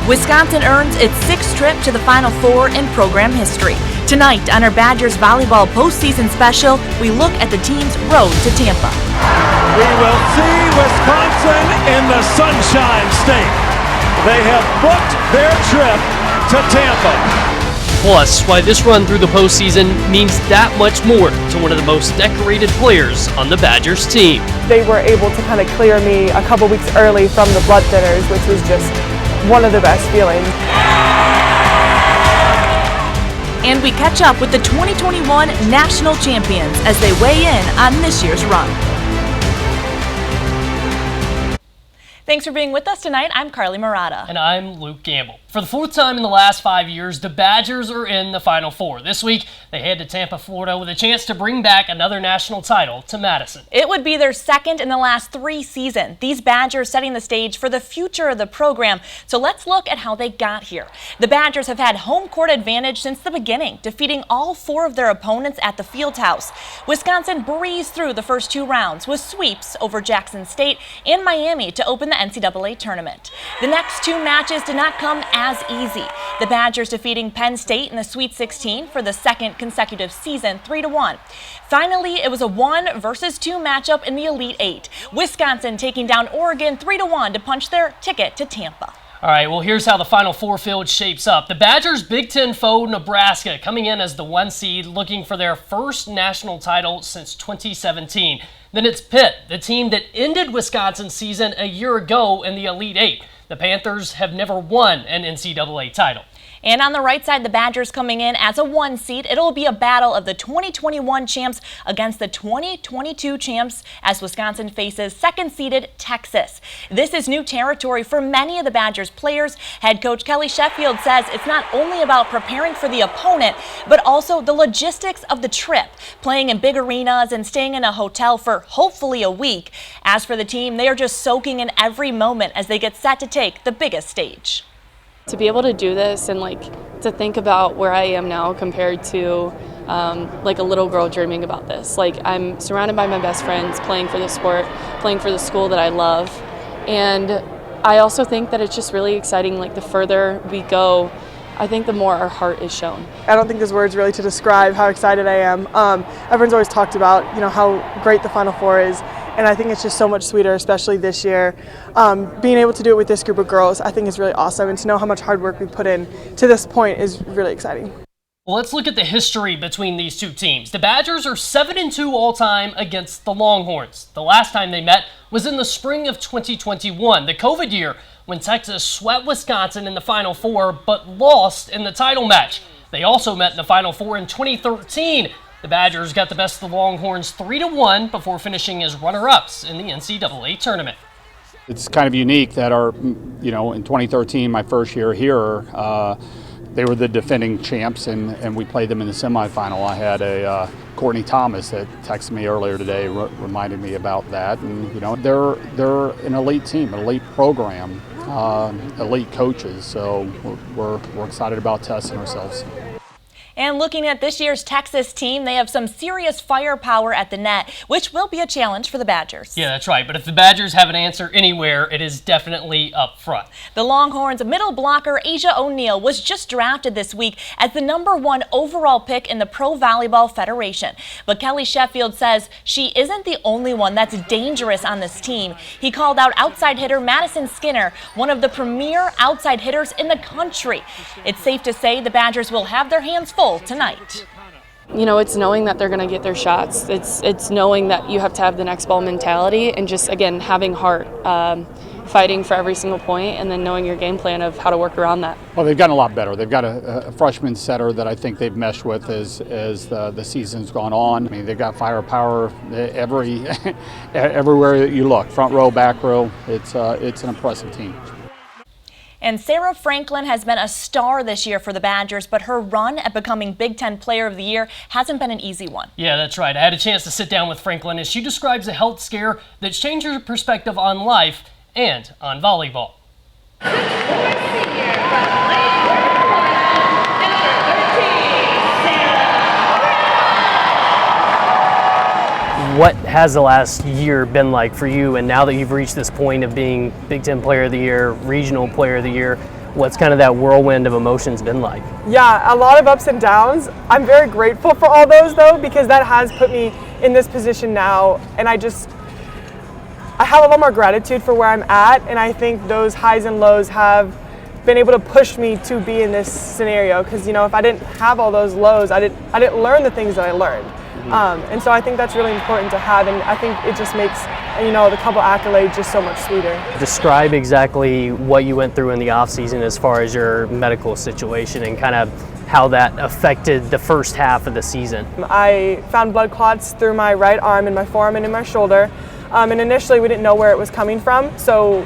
Wisconsin earns its sixth trip to the Final Four in program history. Tonight on our Badgers volleyball postseason special, we look at the team's road to Tampa. We will see Wisconsin in the Sunshine State. They have booked their trip to Tampa. Plus, why this run through the postseason means that much more to one of the most decorated players on the Badgers team. They were able to kind of clear me a couple weeks early from the blood thinners, which was just one of the best feelings. And we catch up with the 2021 national champions as they weigh in on this year's run. Thanks for being with us tonight. I'm Carly Murata. And I'm Luke Gamble. For the fourth time in the last 5 years, the Badgers are in the Final Four. This week, they head to Tampa, Florida with a chance to bring back another national title to Madison. It would be their second in the last 3 seasons. These Badgers setting the stage for the future of the program. So let's look at how they got here. The Badgers have had home court advantage since the beginning, defeating all 4 of their opponents at the Fieldhouse. Wisconsin breezed through the first 2 rounds with sweeps over Jackson State and Miami to open the NCAA tournament. The next 2 matches did not come as easy. The Badgers defeating Penn State in the Sweet 16 for the second consecutive season, 3-1. Finally, it was a 1 versus 2 matchup in the Elite 8. Wisconsin taking down Oregon 3-1 to punch their ticket to Tampa. All right, well, here's how the Final Four field shapes up. The Badgers' Big Ten foe, Nebraska, coming in as the 1 seed, looking for their first national title since 2017. Then it's Pitt, the team that ended Wisconsin's season a year ago in the Elite 8. The Panthers have never won an NCAA title. And on the right side, the Badgers coming in as a 1 seed. It'll be a battle of the 2021 champs against the 2022 champs as Wisconsin faces second-seeded Texas. This is new territory for many of the Badgers players. Head coach Kelly Sheffield says it's not only about preparing for the opponent, but also the logistics of the trip, playing in big arenas and staying in a hotel for hopefully a week. As for the team, they are just soaking in every moment as they get set to take the biggest stage. To be able to do this and to think about where I am now compared to like a little girl dreaming about this. I'm surrounded by my best friends, playing for the sport, playing for the school that I love. And I also think that it's just really exciting, the further we go, I think the more our heart is shown. I don't think there's words really to describe how excited I am. Everyone's always talked about, how great the Final Four is. And I think it's just so much sweeter, especially this year. Being able to do it with this group of girls, I think is really awesome. And to know how much hard work we put in to this point is really exciting. Well, let's look at the history between these 2 teams. The Badgers are 7-2 all-time against the Longhorns. The last time they met was in the spring of 2021, the COVID year, when Texas swept Wisconsin in the Final Four but lost in the title match. They also met in the Final Four in 2013. The Badgers got the best of the Longhorns 3-1 before finishing as runner-ups in the NCAA tournament. It's kind of unique that in 2013, my first year here, they were the defending champs, and we played them in the semifinal. I had a Courtney Thomas that texted me earlier today, reminded me about that. And they're an elite team, an elite program, elite coaches. So we're excited about testing ourselves. And looking at this year's Texas team, they have some serious firepower at the net, which will be a challenge for the Badgers. Yeah, that's right. But if the Badgers have an answer anywhere, it is definitely up front. The Longhorns' middle blocker, Asia O'Neal, was just drafted this week as the #1 overall pick in the Pro Volleyball Federation. But Kelly Sheffield says she isn't the only one that's dangerous on this team. He called out outside hitter Madison Skinner, one of the premier outside hitters in the country. It's safe to say the Badgers will have their hands full tonight. It's knowing that they're going to get their shots. It's knowing that you have to have the next ball mentality and just, again, having heart, fighting for every single point, and then knowing your game plan of how to work around that. Well, they've gotten a lot better. They've got a freshman setter that I think they've meshed with as the season's gone on. I mean, they've got firepower everywhere that you look, front row, back row. It's an impressive team. And Sarah Franklin has been a star this year for the Badgers, but her run at becoming Big Ten Player of the Year hasn't been an easy one. Yeah, that's right. I had a chance to sit down with Franklin as she describes a health scare that's changed her perspective on life and on volleyball. What has the last year been like for you? And now that you've reached this point of being Big Ten Player of the Year, Regional Player of the Year, What's kind of that whirlwind of emotions been like? Yeah, a lot of ups and downs. I'm very grateful for all those though, because that has put me in this position now, and I have a lot more gratitude for where I'm at, and I think those highs and lows have been able to push me to be in this scenario, because if I didn't have all those lows, I didn't learn the things that I learned. And so I think that's really important to have, and I think it just makes the couple accolades just so much sweeter. Describe exactly what you went through in the off season as far as your medical situation and kind of how that affected the first half of the season. I found blood clots through my right arm and my forearm and in my shoulder. And initially we didn't know where it was coming from, so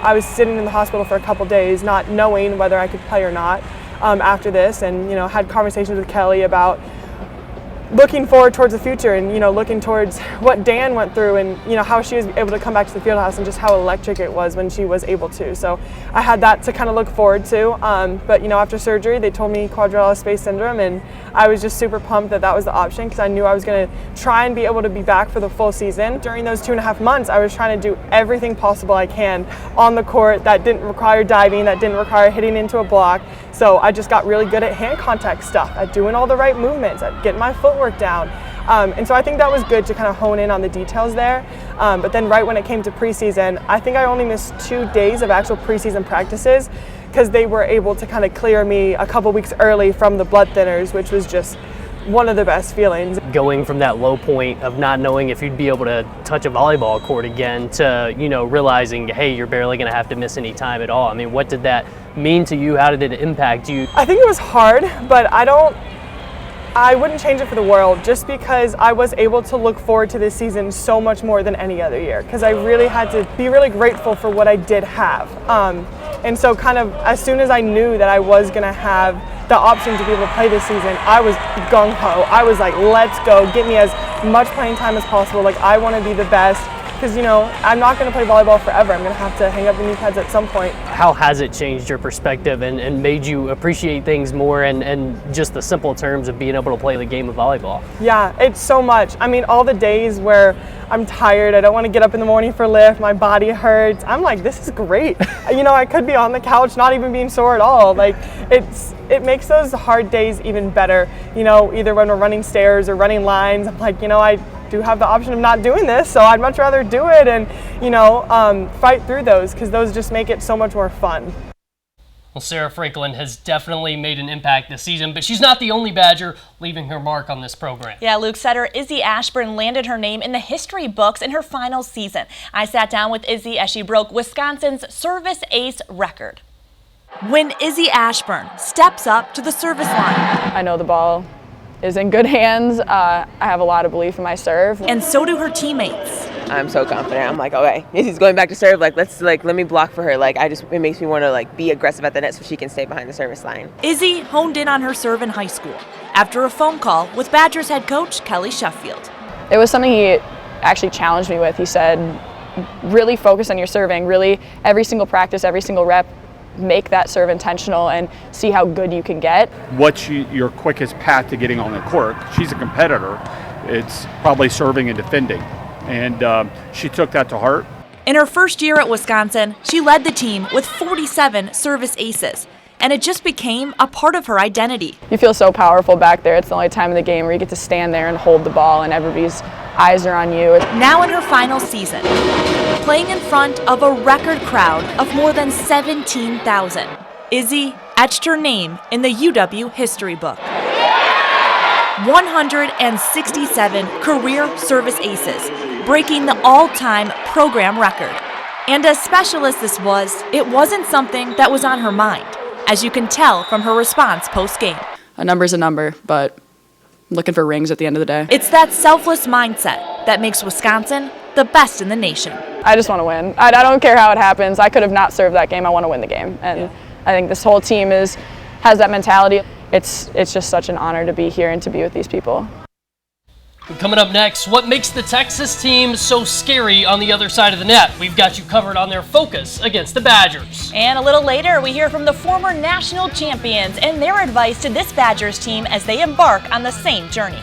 I was sitting in the hospital for a couple days not knowing whether I could play or not after this, and had conversations with Kelly about looking forward towards the future, and looking towards what Dan went through, and how she was able to come back to the field house and just how electric it was when she was able to. So I had that to kind of look forward to, but after surgery they told me quadrilateral space syndrome, and I was just super pumped that was the option, because I knew I was going to try and be able to be back for the full season. During those 2.5 months I was trying to do everything possible I can on the court that didn't require diving, that didn't require hitting into a block. So I just got really good at hand contact stuff, at doing all the right movements, at getting my footwork down. And so I think that was good to kind of hone in on the details there. But then right when it came to preseason, I think I only missed 2 days of actual preseason practices, because they were able to kind of clear me a couple weeks early from the blood thinners, which was just one of the best feelings. Going from that low point of not knowing if you'd be able to touch a volleyball court again to, realizing, hey, you're barely going to have to miss any time at all. I mean, what did that mean to you? How did it impact you? I think it was hard, but I wouldn't change it for the world, just because I was able to look forward to this season so much more than any other year, because I really had to be really grateful for what I did have. And so kind of as soon as I knew that I was going to have the option to be able to play this season, I was gung-ho. I was like, let's go, get me as much playing time as possible. Like, I want to be the best, because I'm not going to play volleyball forever. I'm going to have to hang up the knee pads at some point. How has it changed your perspective and made you appreciate things more, and just the simple terms of being able to play the game of volleyball? Yeah, it's so much. I mean, all the days where I'm tired, I don't want to get up in the morning for lift, my body hurts, I'm like, this is great. I could be on the couch not even being sore at all. Like, it makes those hard days even better. Either when we're running stairs or running lines, I'm like, I do have the option of not doing this, so I'd much rather do it and fight through those, because those just make it so much more fun. Well, Sarah Franklin has definitely made an impact this season, but she's not the only Badger leaving her mark on this program. Yeah, Luke, setter Izzy Ashburn landed her name in the history books in her final season. I sat down with Izzy as she broke Wisconsin's service ace record. When Izzy Ashburn steps up to the service line. I know the ball is in good hands. I have a lot of belief in my serve. And so do her teammates. I'm so confident. I'm like, okay, Izzy's going back to serve. Let me block for her. It makes me want to be aggressive at the net so she can stay behind the service line. Izzy honed in on her serve in high school after a phone call with Badgers head coach Kelly Sheffield. It was something he actually challenged me with. He said, really focus on your serving. Really, every single practice, every single rep, make that serve intentional and see how good you can get. What's your quickest path to getting on the court? She's a competitor. It's probably serving and defending. And she took that to heart. In her first year at Wisconsin, she led the team with 47 service aces, and it just became a part of her identity. You feel so powerful back there. It's the only time in the game where you get to stand there and hold the ball and everybody's eyes are on you. Now in her final season, playing in front of a record crowd of more than 17,000, Izzy etched her name in the UW history book. 167 career service aces, breaking the all-time program record. And as special as this was, it wasn't something that was on her mind, as you can tell from her response post-game. A number's a number, but I'm looking for rings at the end of the day. It's that selfless mindset that makes Wisconsin the best in the nation. I just want to win. I don't care how it happens. I could have not served that game. I want to win the game. And I think this whole team has that mentality. It's just such an honor to be here and to be with these people. Coming up next, what makes the Texas team so scary on the other side of the net? We've got you covered on their focus against the Badgers. And a little later, we hear from the former national champions and their advice to this Badgers team as they embark on the same journey.